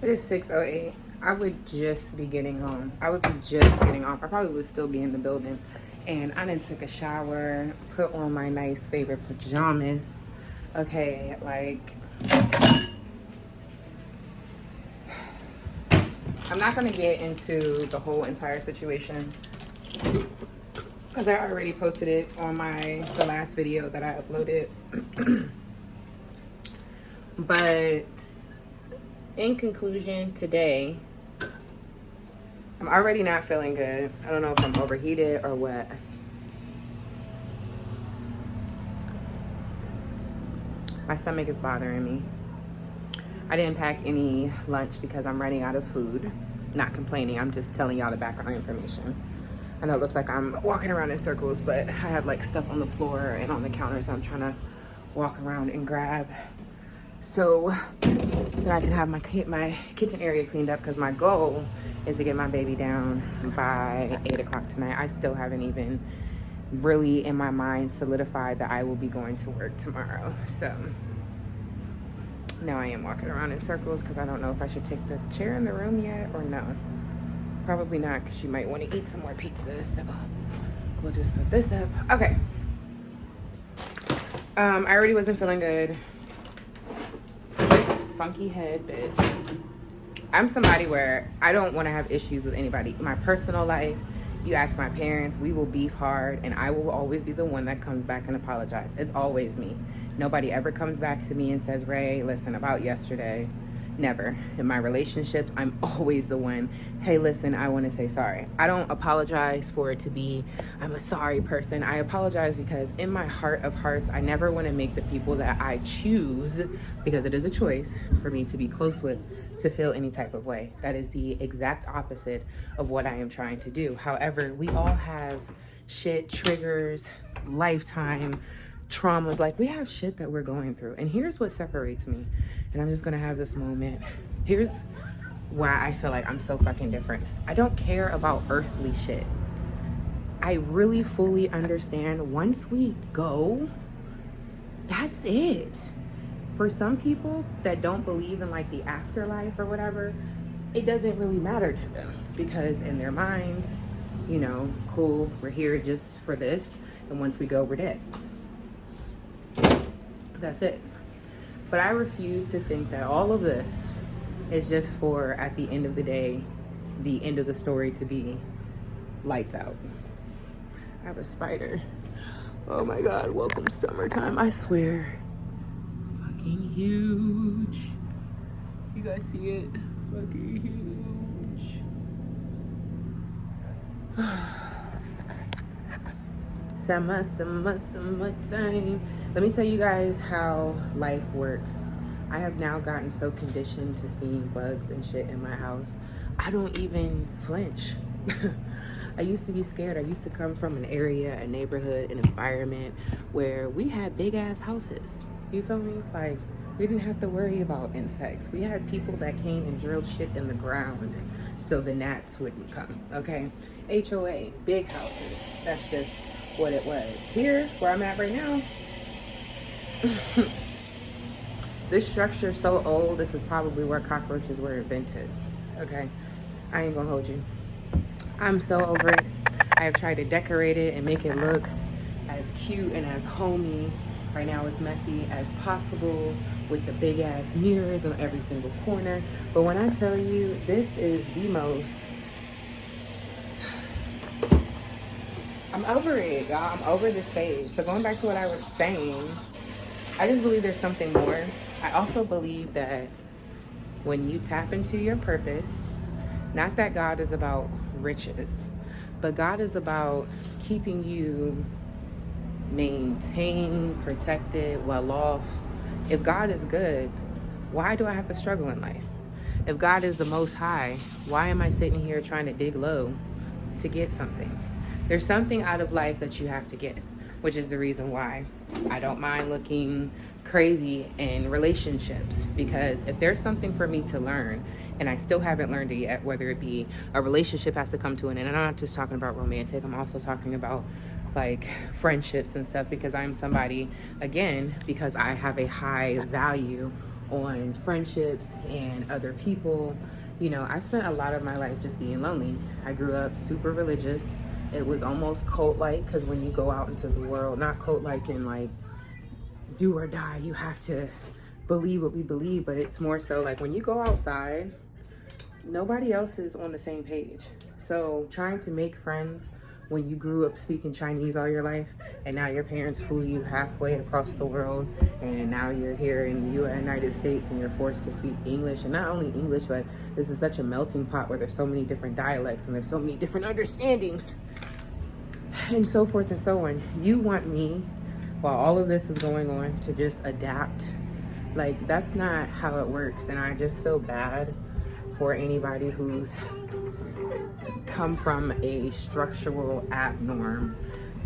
It is 6:08. I would just be getting home. I would be just getting off. I probably would still be in the building. And I done took a shower, put on my nice favorite pajamas. Okay, like, I'm not gonna get into the whole entire situation because I already posted it on the last video that I uploaded. But in conclusion, today, I'm already not feeling good. I don't know if I'm overheated or what. My stomach is bothering me. I didn't pack any lunch because I'm running out of food. Not complaining, I'm just telling y'all the background information. I know it looks like I'm walking around in circles, but I have like stuff on the floor and on the counters that I'm trying to walk around and grab so that I can have my kitchen area cleaned up, because my goal is to get my baby down by 8 o'clock tonight. I still haven't even really in my mind solidified that I will be going to work tomorrow. So now I am walking around in circles because I don't know if I should take the chair in the room yet or no. Probably not, because she might want to eat some more pizza. So we'll just put this up. Okay. I already wasn't feeling good. This funky head, bitch. I'm somebody where I don't want to have issues with anybody. In my personal life, you ask my parents, we will beef hard, and I will always be the one that comes back and apologize. It's always me. Nobody ever comes back to me and says, Ray, listen, about yesterday. Never. In my relationships, I'm always the one, hey, listen, I want to say sorry. I don't apologize for it to be, I'm a sorry person. I apologize because in my heart of hearts, I never want to make the people that I choose, because it is a choice for me to be close with, to feel any type of way. That is the exact opposite of what I am trying to do. However, we all have shit, triggers, lifetime traumas. Like, we have shit that we're going through. And here's what separates me. And I'm just gonna have this moment. Here's why I feel like I'm so fucking different. I don't care about earthly shit. I really fully understand once we go, that's it. For some people that don't believe in like the afterlife or whatever, it doesn't really matter to them, because in their minds, you know, cool, we're here just for this, and once we go, we're dead. That's it. But I refuse to think that all of this is just for, at the end of the day, the end of the story to be lights out. I have a spider. Oh my God, welcome summertime, I swear. Fucking huge. You guys see it? Fucking huge. Summertime. Let me tell you guys how life works. I have now gotten so conditioned to seeing bugs and shit in my house, I don't even flinch. I used to be scared. I used to come from an area, a neighborhood, an environment where we had big ass houses. You feel me? Like, we didn't have to worry about insects. We had people that came and drilled shit in the ground so the gnats wouldn't come, okay? HOA, big houses. That's just what it was. Here, where I'm at right now, this structure is so old, this is probably where cockroaches were invented, okay? I ain't gonna hold you. I'm so over it. I have tried to decorate it and make it look as cute and as homey. Right now it's messy as possible with the big ass mirrors on every single corner. But when I tell you, this is the most, I'm over it, y'all. I'm over this phase. So going back to what I was saying, I just believe there's something more. I also believe that when you tap into your purpose, not that God is about riches, but God is about keeping you maintained, protected, well off. If God is good, why do I have to struggle in life? If God is the Most High, why am I sitting here trying to dig low to get something? There's something out of life that you have to get, which is the reason why I don't mind looking crazy in relationships, because if there's something for me to learn and I still haven't learned it yet, whether it be a relationship has to come to an end, and I'm not just talking about romantic, I'm also talking about like friendships and stuff, because I'm somebody, again, because I have a high value on friendships and other people. You know, I spent a lot of my life just being lonely. I grew up super religious. It was almost cult-like, because when you go out into the world, not cult-like in like do or die, you have to believe what we believe, but it's more so like when you go outside, nobody else is on the same page. So trying to make friends when you grew up speaking Chinese all your life, and now your parents flew you halfway across the world, and now you're here in the United States and you're forced to speak English, and not only English, but this is such a melting pot where there's so many different dialects and there's so many different understandings and so forth and so on. You want me, while all of this is going on, to just adapt? Like, that's not how it works. And I just feel bad for anybody who's come from a structural abnorm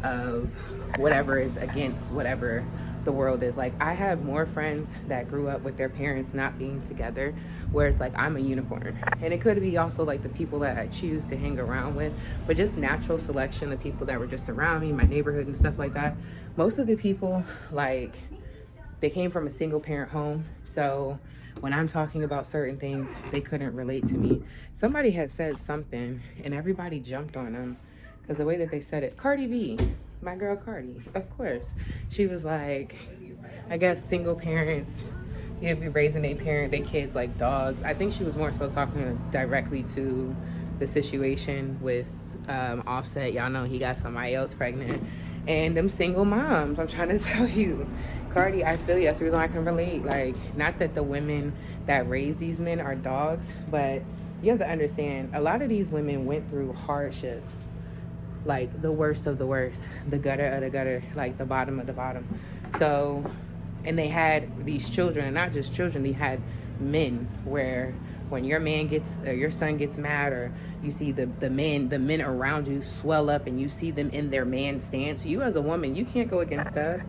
of whatever is against whatever the world is. Like, I have more friends that grew up with their parents not being together, where it's like I'm a unicorn. And it could be also like the people that I choose to hang around with, but just natural selection of people that were just around me, my neighborhood and stuff like that. Most of the people, like, they came from a single parent home. So when I'm talking about certain things, they couldn't relate to me. Somebody had said something and everybody jumped on them because the way that they said it. Cardi B, my girl Cardi, of course. She was like, I guess single parents, you'd be raising their kids like dogs. I think she was more so talking directly to the situation with Offset. Y'all know he got somebody else pregnant. And them single moms, I'm trying to tell you. Cardi, I feel you. That's the reason I can relate. Like, not that the women that raise these men are dogs, but you have to understand, a lot of these women went through hardships, like the worst of the worst, the gutter of the gutter, like the bottom of the bottom. So, and they had these children, and not just children, they had men where when your man gets, or your son gets mad, or you see the men around you swell up and you see them in their man stance, you as a woman, you can't go against that.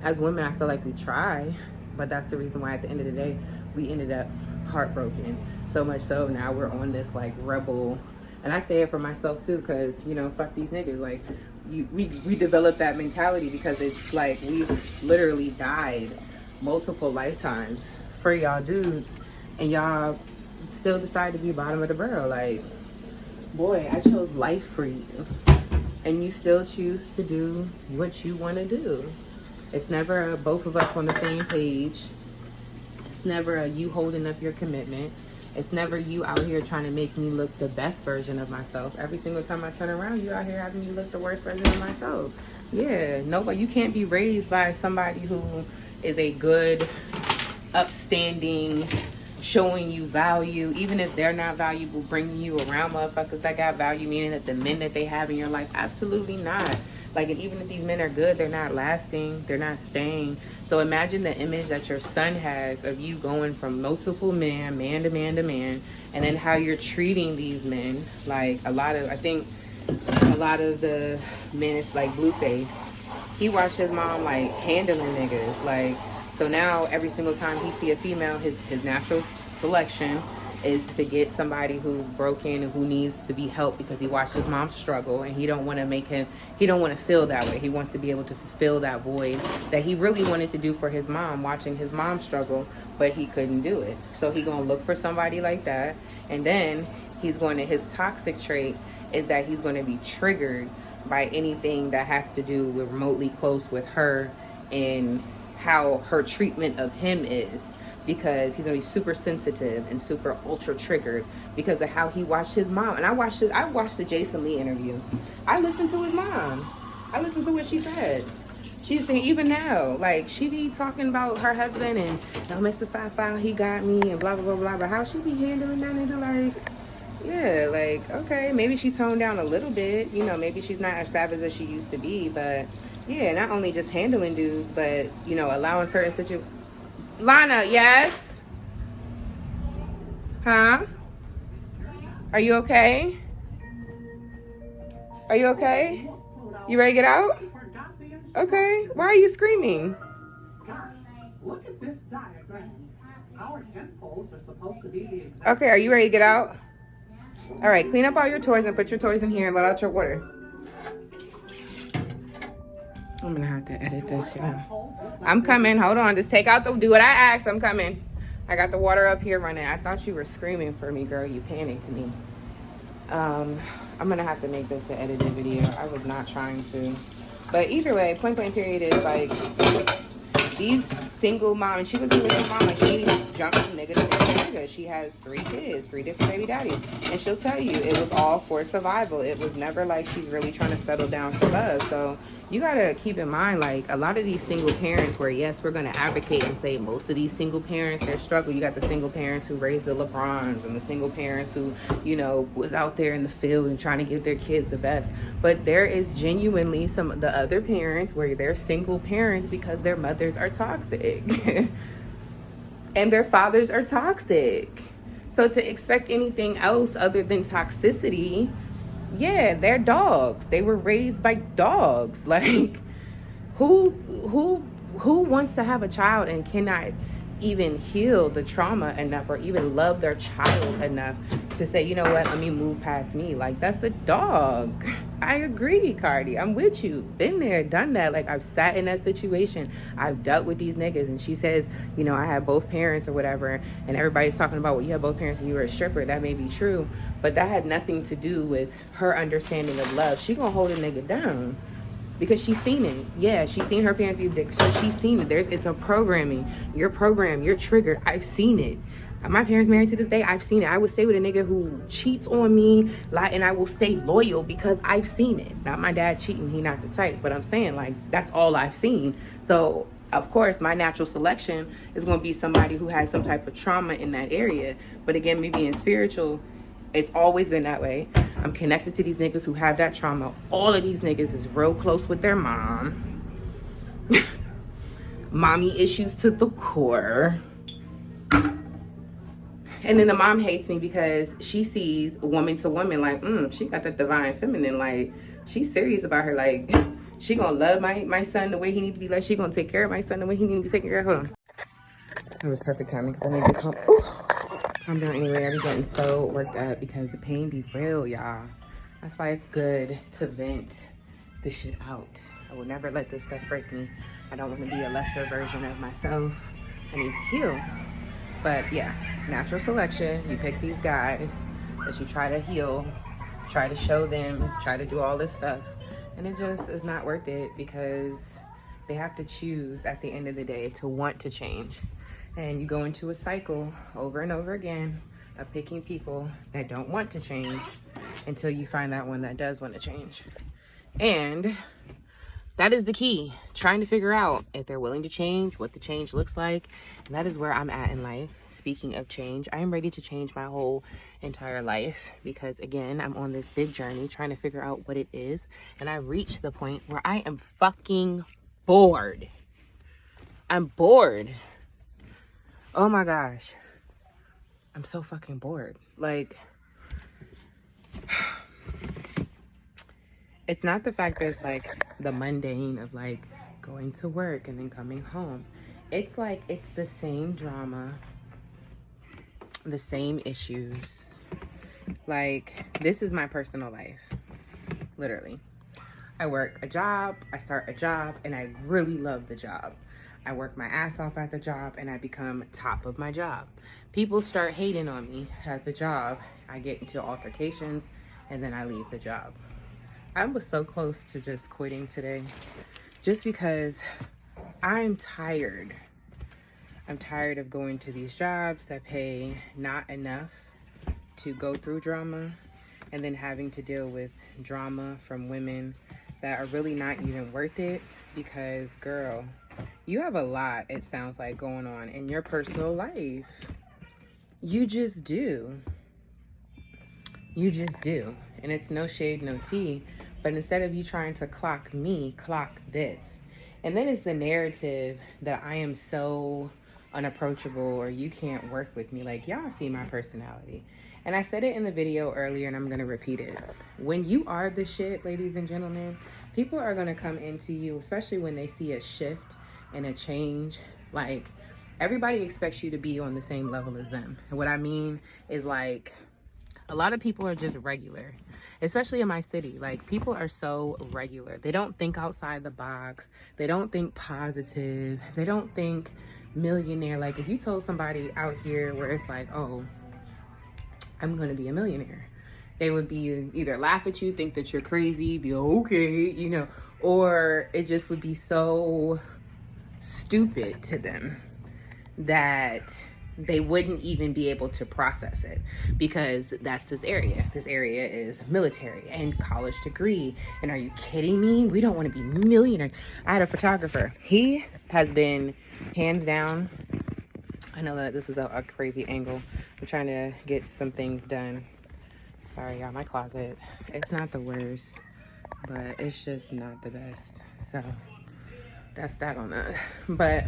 As women, I feel like we try, but that's the reason why at the end of the day, we ended up heartbroken. So much so now we're on this like rebel, and I say it for myself too, because, you know, fuck these niggas. Like, we developed that mentality because it's like we literally died multiple lifetimes for y'all dudes, and y'all still decide to be bottom of the barrel. Like, boy, I chose life for you, and you still choose to do what you want to do. It's never a both of us on the same page. It's never a you holding up your commitment. It's never you out here trying to make me look the best version of myself. Every single time I turn around, you out here having me look the worst version of myself. Yeah, nobody. You can't be raised by somebody who is a good, upstanding, showing you value, even if they're not valuable, bringing you around motherfuckers that got value, meaning that the men that they have in your life, absolutely not. Like, and even if these men are good, they're not lasting, they're not staying. So imagine the image that your son has of you going from multiple man to man to man, and then how you're treating these men. Like, I think a lot of the men, it's like Blueface. He watched his mom, like, handling niggas. Like, so now every single time he see a female, his natural selection is to get somebody who's broken and who needs to be helped because he watched his mom struggle, and he don't want to feel that way. He wants to be able to fulfill that void that he really wanted to do for his mom, watching his mom struggle, but he couldn't do it. So he's going to look for somebody like that, and then his toxic trait is that he's going to be triggered by anything that has to do with remotely close with her and how her treatment of him is. Because he's gonna be super sensitive and super ultra triggered because of how he watched his mom. And I watched the Jason Lee interview. I listened to his mom. I listened to what she said. She's saying even now, like, she be talking about her husband and, oh, Mr. Five, he got me and blah blah blah blah. But how she be handling that nigga, like, yeah, like, okay, maybe she toned down a little bit. You know, maybe she's not as savage as she used to be. But yeah, not only just handling dudes, but, you know, allowing certain situations. Lana, yes? Huh? Are you okay? Are you okay? You ready to get out? Okay. Why are you screaming? Gosh, look at this diagram. Our tent poles are supposed to be the exact. Okay, are you ready to get out? All right, clean up all your toys and put your toys in here and let out your water. I'm gonna have to edit this, y'all. I'm coming. Hold on. Just take out do what I asked. I'm coming. I got the water up here running. I thought you were screaming for me, girl. You panicked me. I'm gonna have to make this the edited video. I was not trying to. But either way, point blank period is like these single moms. She was a single mom, and she jumped from nigga to nigga. She has 3 kids, 3 different baby daddies, and she'll tell you it was all for survival. It was never like she's really trying to settle down for love. So you gotta keep in mind, like, a lot of these single parents, where yes, we're gonna advocate and say most of these single parents, they're struggling. You got the single parents who raised the LeBrons, and the single parents who, you know, was out there in the field and trying to give their kids the best. But there is genuinely some of the other parents where they're single parents because their mothers are toxic and their fathers are toxic. So to expect anything else other than toxicity, yeah, they're dogs. They were raised by dogs. Like, who wants to have a child and cannot even heal the trauma enough or even love their child enough to say, you know what, let me move past me? Like, that's a dog. I agree, Cardi. I'm with you. Been there, done that. Like, I've sat in that situation. I've dealt with these niggas. And she says, you know, I had both parents or whatever. And everybody's talking about, well, you had both parents and you were a stripper. That may be true. But that had nothing to do with her understanding of love. She gonna hold a nigga down. Because she's seen it. Yeah, she's seen her parents be dicks. So she's seen it. It's a programming. You're programmed. You're triggered. I've seen it. My parents married to this day. I've seen it. I would stay with a nigga who cheats on me, and I will stay loyal because I've seen it. Not my dad cheating. He not the type. But I'm saying, like, that's all I've seen. So, of course, my natural selection is going to be somebody who has some type of trauma in that area. But again, me being spiritual, it's always been that way. I'm connected to these niggas who have that trauma. All of these niggas is real close with their mom. Mommy issues to the core. And then the mom hates me because she sees woman to woman like, she got that divine feminine. Like, she's serious about her. Like, she gonna love my son the way he need to be loved. She gonna take care of my son the way he need to be taken care of. Hold on. It was perfect timing because I need to calm down anyway. I be getting so worked up because the pain be real, y'all. That's why it's good to vent this shit out. I will never let this stuff break me. I don't want to be a lesser version of myself. I need to heal. But yeah, natural selection. You pick these guys that you try to heal, try to show them, try to do all this stuff. And it just is not worth it because they have to choose at the end of the day to want to change. And you go into a cycle over and over again of picking people that don't want to change until you find that one that does want to change. And that is the key, trying to figure out if they're willing to change, what the change looks like. And that is where I'm at in life. Speaking of change, I am ready to change my whole entire life because, again, I'm on this big journey trying to figure out what it is. And I reached the point where I am fucking bored. I'm bored. Oh my gosh. I'm so fucking bored. Like, it's not the fact that it's like the mundane of like going to work and then coming home. It's like, it's the same drama, the same issues. Like, this is my personal life, literally. I work a job, I start a job, and I really love the job. I work my ass off at the job and I become top of my job. People start hating on me at the job. I get into altercations and then I leave the job. I was so close to just quitting today just because I'm tired. I'm tired of going to these jobs that pay not enough to go through drama and then having to deal with drama from women that are really not even worth it because, girl, you have a lot, it sounds like, going on in your personal life. You just do. You just do. And it's no shade, no tea. But instead of you trying to clock me, clock this. And then it's the narrative that I am so unapproachable or you can't work with me. Like, y'all see my personality. And I said it in the video earlier and I'm going to repeat it. When you are the shit, ladies and gentlemen, people are going to come into you, especially when they see a shift and a change. Like, everybody expects you to be on the same level as them. And what I mean is, like, A lot of people are just regular, especially in my city. Like, people are so regular. They don't think outside the box. They don't think positive. They don't think millionaire. Like, if you told somebody out here where it's like, oh, I'm going to be a millionaire, they would be either laugh at you, think that you're crazy, be okay, you know, or it just would be so stupid to them that they wouldn't even be able to process it, because that's this area. This area is military and college degree. And are you kidding me? We don't want to be millionaires. I had a photographer. He has been hands down. I know that this is a crazy angle. I'm trying to get some things done. Sorry, y'all, my closet, it's not the worst, but it's just not the best. So that's that on that. But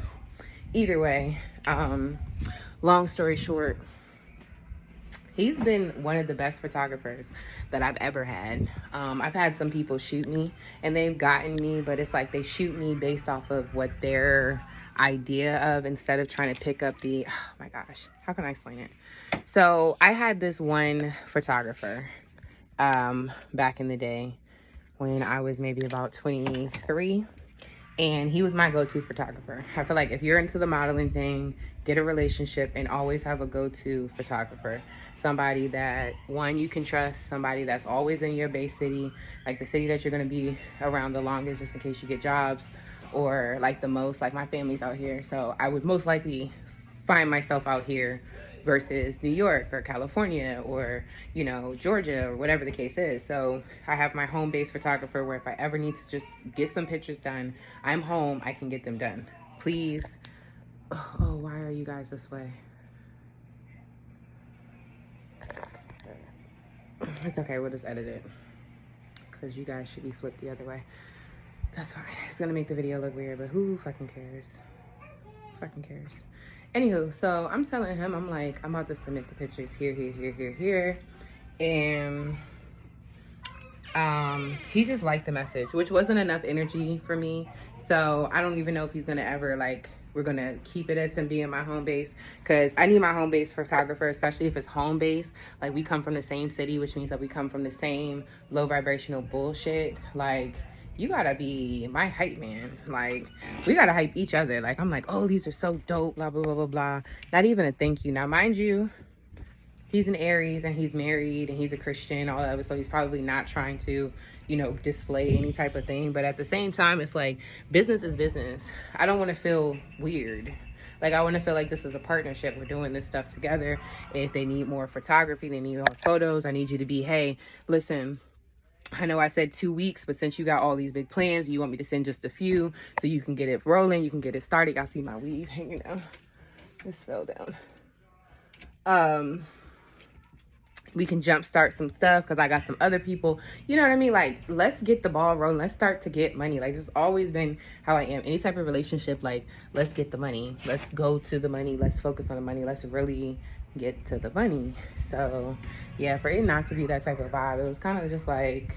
either way, long story short, he's been one of the best photographers that I've ever had. I've had some people shoot me and they've gotten me, but it's like they shoot me based off of what their idea of, instead of trying to pick up the, oh my gosh, how can I explain it? So I had this one photographer back in the day when I was maybe about 23, and he was my go-to photographer. I feel like if you're into the modeling thing, get a relationship and always have a go-to photographer. Somebody that, one, you can trust, somebody that's always in your base city, like the city that you're gonna be around the longest, just in case you get jobs, or like the most, like my family's out here, so I would most likely find myself out here versus New York or California or, you know, Georgia or whatever the case is. So I have my home base photographer where if I ever need to just get some pictures done, I'm home, I can get them done. Please. Oh, why are you guys this way? It's okay, we'll just edit it, because you guys should be flipped the other way. That's fine. It's gonna make the video look weird, but who fucking cares? Fucking cares. Anywho, so I'm telling him, I'm like, I'm about to submit the pictures here, here. And he just liked the message, which wasn't enough energy for me. So I don't even know if he's gonna ever, like, we're gonna keep it as him being my home base, because I need my home base photographer, especially if it's home base. Like, we come from the same city, which means that we come from the same low vibrational bullshit. Like, you gotta be my hype man. Like, we gotta hype each other. Like, I'm like, oh, these are so dope, blah, blah, blah, blah, blah. Not even a thank you. Now, mind you, he's an Aries and he's married and he's a Christian, all of it. So he's probably not trying to, you know, display any type of thing. But at the same time, it's like, business is business. I don't want to feel weird. Like, I want to feel like this is a partnership. We're doing this stuff together. If they need more photography, they need more photos, I need you to be, hey, listen, I know I said 2 weeks, but since you got all these big plans, you want me to send just a few so you can get it rolling, you can get it started. Y'all see my weave hanging down. This fell down. We can jumpstart some stuff because I got some other people. You know what I mean? Like, let's get the ball rolling. Let's start to get money. Like, it's always been how I am. Any type of relationship, like, let's get the money. Let's go to the money. Let's focus on the money. Let's really get to the money. So yeah, for it not to be that type of vibe, it was kind of just like,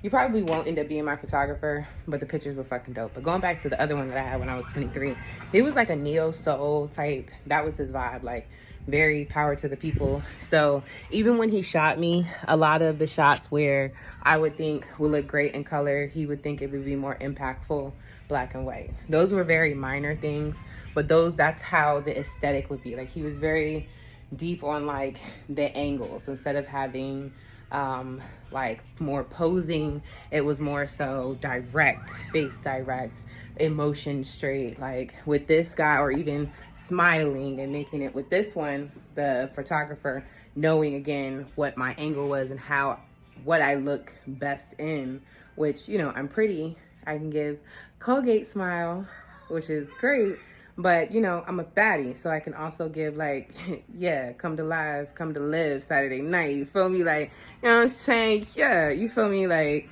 you probably won't end up being my photographer, but the pictures were fucking dope. But going back to the other one that I had when I was 23, he was like a neo soul type. That was his vibe, like very power to the people. So even when he shot me, a lot of the shots where I would think would look great in color, he would think it would be more impactful black and white. Those were very minor things, but that's how the aesthetic would be. Like, he was very deep on like the angles. Instead of having like more posing, it was more so direct, face direct, emotion straight. Like with this guy, or even smiling and making it with this one, the photographer knowing again what my angle was and what I look best in, which, you know, I'm pretty, I can give Colgate smile, which is great. But, you know, I'm a baddie, so I can also give, like, yeah, come to live Saturday night. You feel me? Like, you know what I'm saying? Yeah, you feel me? Like,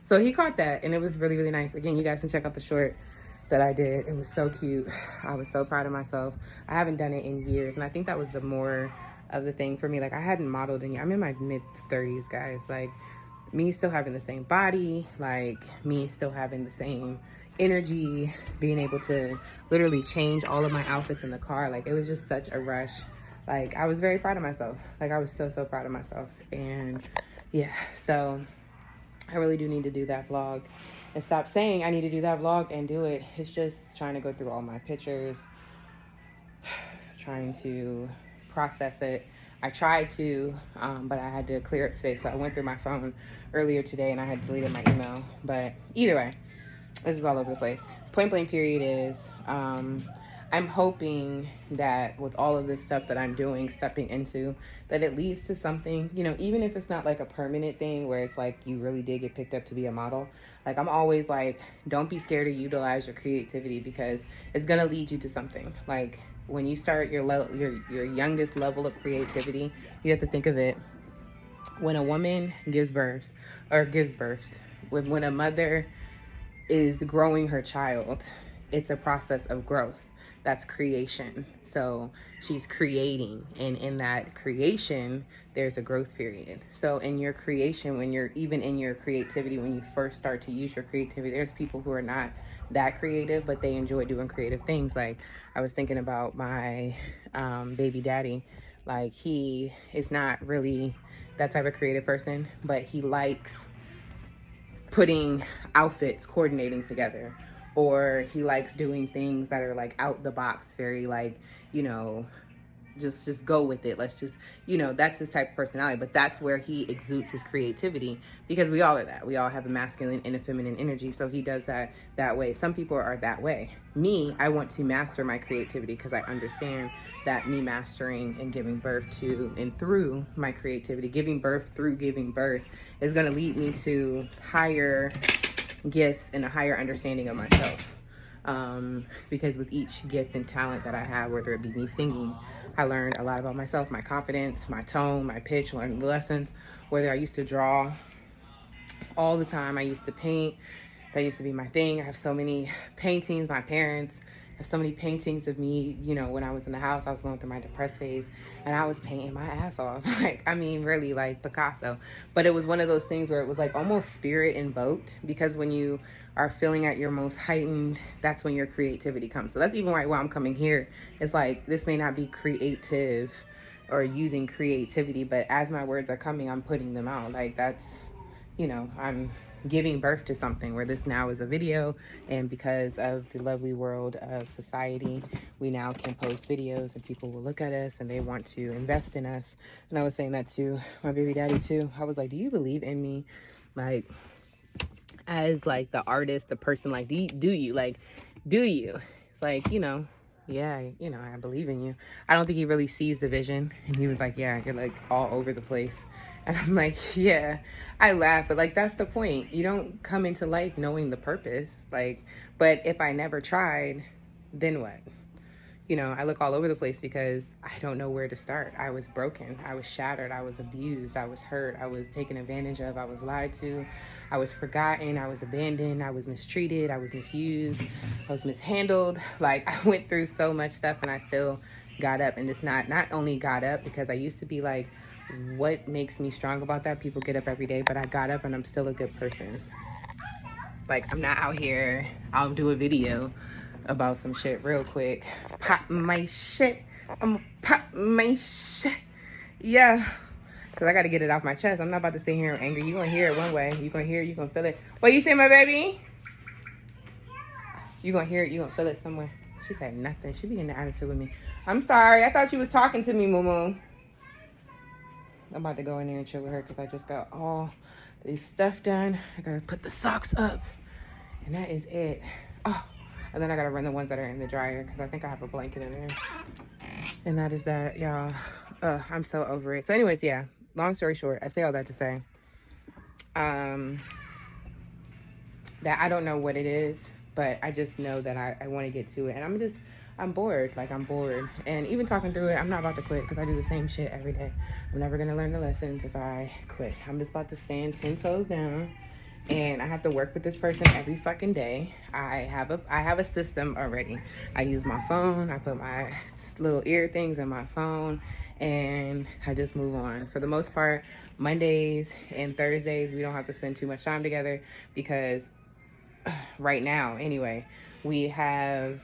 so he caught that, and it was really, really nice. Again, you guys can check out the short that I did. It was so cute. I was so proud of myself. I haven't done it in years, and I think that was the more of the thing for me. Like, I hadn't modeled in years. I'm in my mid-30s, guys. Like, me still having the same body, like, me still having the same energy, being able to literally change all of my outfits in the car. Like, it was just such a rush Like, I was very proud of myself. Like, I was so, so proud of myself. And yeah, so I really do need to do that vlog and stop saying I need to do that vlog and do it. It's just trying to go through all my pictures, trying to process it. I tried to, but I had to clear up space. So I went through my phone earlier today and I had deleted my email. But either way, this is all over the place. Point blank period is, I'm hoping that with all of this stuff that I'm doing, stepping into, that it leads to something, you know, even if it's not like a permanent thing where it's like you really did get picked up to be a model. Like, I'm always like, don't be scared to utilize your creativity, because it's going to lead you to something. Like, when you start your youngest level of creativity, you have to think of it. When a woman gives birth, when a mother is growing her child, it's a process of growth. That's creation. So she's creating, and in that creation there's a growth period. So in your creation, when you're even in your creativity, when you first start to use your creativity, there's people who are not that creative, but they enjoy doing creative things. Like, I was thinking about my baby daddy. Like, he is not really that type of creative person, but he likes putting outfits, coordinating together, or he likes doing things that are like out the box, very like, you know, just go with it. Let's just, you know, that's his type of personality. But that's where he exudes his creativity, because we all are that. We all have a masculine and a feminine energy. So he does that way. Some people are that way. Me, I want to master my creativity, because I understand that me mastering and giving birth to and through my creativity, giving birth through giving birth, is going to lead me to higher gifts and a higher understanding of myself. Because with each gift and talent that I have, whether it be me singing, I learned a lot about myself, my confidence, my tone, my pitch, learning the lessons. Whether I used to draw all the time, I used to paint. That used to be my thing. I have so many paintings. My parents have so many paintings of me. You know, when I was in the house, I was going through my depressed phase, and I was painting my ass off. Like, I mean, really, like Picasso. But it was one of those things where it was like almost spirit invoked, because when you are feeling at your most heightened, that's when your creativity comes. So that's even why I'm coming here. It's like, this may not be creative or using creativity, but as my words are coming, I'm putting them out. Like, that's, you know, I'm giving birth to something where this now is a video, and because of the lovely world of society, we now can post videos and people will look at us and they want to invest in us. And I was saying that to my baby daddy too. I was like, do you believe in me? Like, as like the artist, the person, like, do you like, do you? It's like, you know, yeah, you know, I believe in you. I don't think he really sees the vision. And he was like, yeah, you're like all over the place. And I'm like, yeah. I laugh, but like, that's the point. You don't come into life knowing the purpose. Like, but if I never tried, then what? You know, I look all over the place because I don't know where to start. I was broken. I was shattered. I was abused. I was hurt. I was taken advantage of. I was lied to. I was forgotten. I was abandoned. I was mistreated. I was misused. I was mishandled. Like, I went through so much stuff, and I still got up. And it's not only got up, because I used to be like, what makes me strong about that? People get up every day, but I got up and I'm still a good person. Like, I'm not out here. I'll do a video about some shit real quick. Pop my shit. I'm gonna pop my shit. Yeah. Because I got to get it off my chest. I'm not about to sit here angry. You're going to hear it one way. You're going to hear it. You're going to feel it. What you say, my baby? You're going to hear it. You're going to feel it somewhere. She said nothing. She be in the attitude with me. I'm sorry. I thought she was talking to me, Moo. I'm about to go in there and chill with her because I just got all this stuff done. I got to put the socks up. And that is it. Oh. And then I got to run the ones that are in the dryer because I think I have a blanket in there. And that is that, y'all. I'm so over it. So anyways, yeah. Long story short, I say all that to say that I don't know what it is, but I just know that I want to get to it. And I'm bored. Like, I'm bored. And even talking through it, I'm not about to quit because I do the same shit every day. I'm never going to learn the lessons if I quit. I'm just about to stand 10 toes down. And I have to work with this person every fucking day. I have a system already. I use my phone. I put my little ear things in my phone, and I just move on. For the most part, Mondays and Thursdays, we don't have to spend too much time together because right now, anyway, we have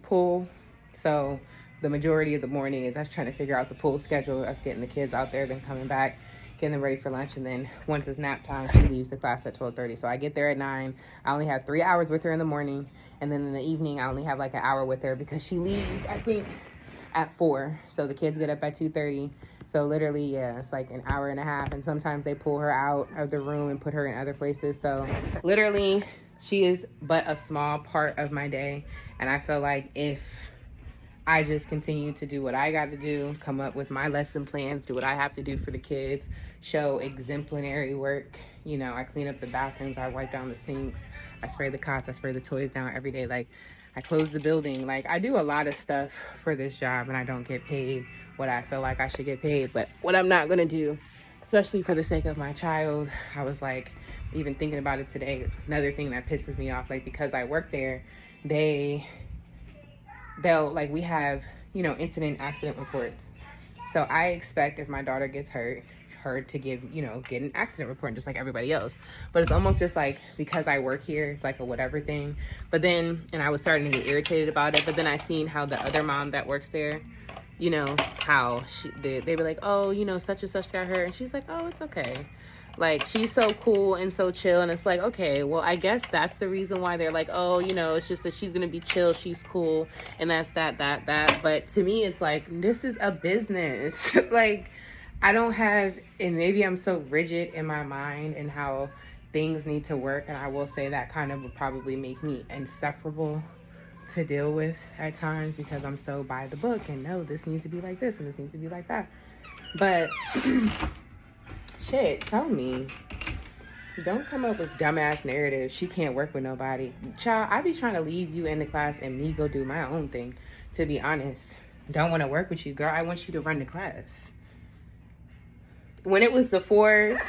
pool. So the majority of the morning is us trying to figure out the pool schedule, us getting the kids out there, then coming back, getting them ready for lunch. And then once it's nap time, she leaves the class at 12:30. So I get there at 9. I only have 3 hours with her in the morning. And then in the evening, I only have like an hour with her because she leaves, I think, at 4. So the kids get up at 2:30. So literally, yeah, it's like an hour and a half. And sometimes they pull her out of the room and put her in other places. So literally, she is but a small part of my day. And I feel like if I just continue to do what I got to do, come up with my lesson plans, do what I have to do for the kids, show exemplary work. You know, I clean up the bathrooms, I wipe down the sinks, I spray the cots, I spray the toys down every day. Like, I close the building. Like, I do a lot of stuff for this job, and I don't get paid what I feel like I should get paid. But what I'm not going to do, especially for the sake of my child, I was like, even thinking about it today, another thing that pisses me off, like, because I work there, they'll like, we have, you know, accident reports. So I expect if my daughter gets hurt, her to get an accident report just like everybody else. But it's almost just like, because I work here, it's like a whatever thing. But then, and I was starting to get irritated about it, but then I seen how the other mom that works there, you know, how they were like, oh, you know, such and such got hurt. And she's like, oh, it's okay. Like, she's so cool and so chill. And it's like, okay, well, I guess that's the reason why they're like, oh, you know, it's just that she's gonna be chill, she's cool, and that's that. But to me, it's like, this is a business. Like, I don't have, and maybe I'm so rigid in my mind and how things need to work, and I will say that kind of would probably make me insufferable to deal with at times, because I'm so by the book and no, this needs to be like this and this needs to be like that. But shit, tell me. Don't come up with dumbass narratives. She can't work with nobody. Child, I be trying to leave you in the class and me go do my own thing, to be honest. Don't want to work with you, girl. I want you to run the class. When it was the 4s,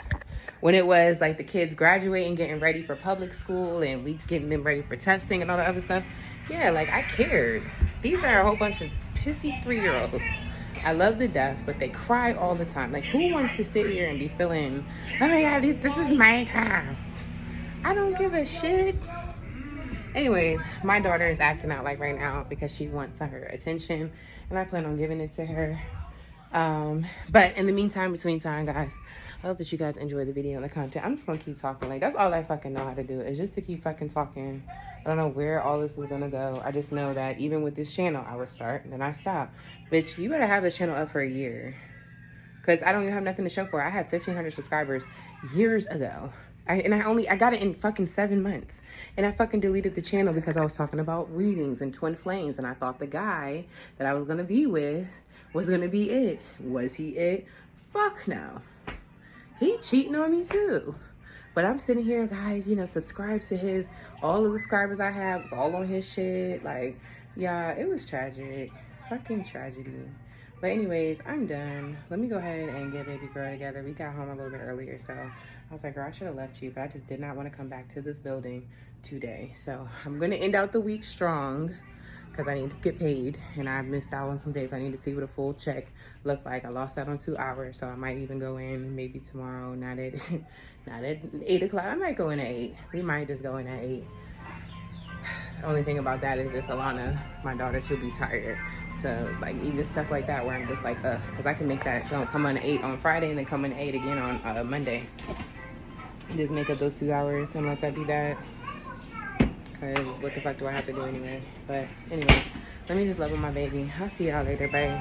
when it was like the kids graduating, getting ready for public school, and we getting them ready for testing and all that other stuff, yeah, like, I cared. These are a whole bunch of pissy 3-year-olds. I love the death, but they cry all the time. Like, who wants to sit here and be feeling, oh my God, this is my class? I don't give a shit. Anyways, my daughter is acting out like right now because she wants her attention, and I plan on giving it to her. But in the meantime, between time, guys, I hope that you guys enjoy the video and the content. I'm just gonna keep talking. Like, that's all I fucking know how to do, is just to keep fucking talking. I don't know where all this is gonna go. I just know that even with this channel, I would start and then I stop. Bitch, you better have this channel up for a year, because I don't even have nothing to show for it. I had 1,500 subscribers years ago. I got it in fucking 7 months. And I fucking deleted the channel because I was talking about readings and twin flames, and I thought the guy that I was gonna be with was gonna be it. Was he it? Fuck no. He cheating on me too. But I'm sitting here, guys, you know, subscribe to his, all of the subscribers I have was all on his shit. Like, yeah, it was tragic. Fucking tragedy. But anyways, I'm done. Let me go ahead and get baby girl together. We got home a little bit earlier, so I was like, girl, I should have left you, but I just did not want to come back to this building today. So I'm going to end out the week strong, because I need to get paid, and I missed out on some days. I need to see what a full check looked like. I lost out on 2 hours, so I might even go in maybe tomorrow, not at 8 o'clock. I might go in at 8. We might just go in at 8. The only thing about that is just Alana, my daughter, she'll be tired. So, like, even stuff like that where I'm just like, because I can make that come on at 8 on Friday and then come in at 8 again on Monday. Just make up those 2 hours and let that be that. Because what the fuck do I have to do anyway? But anyway, let me just love on my baby. I'll see y'all later. Bye.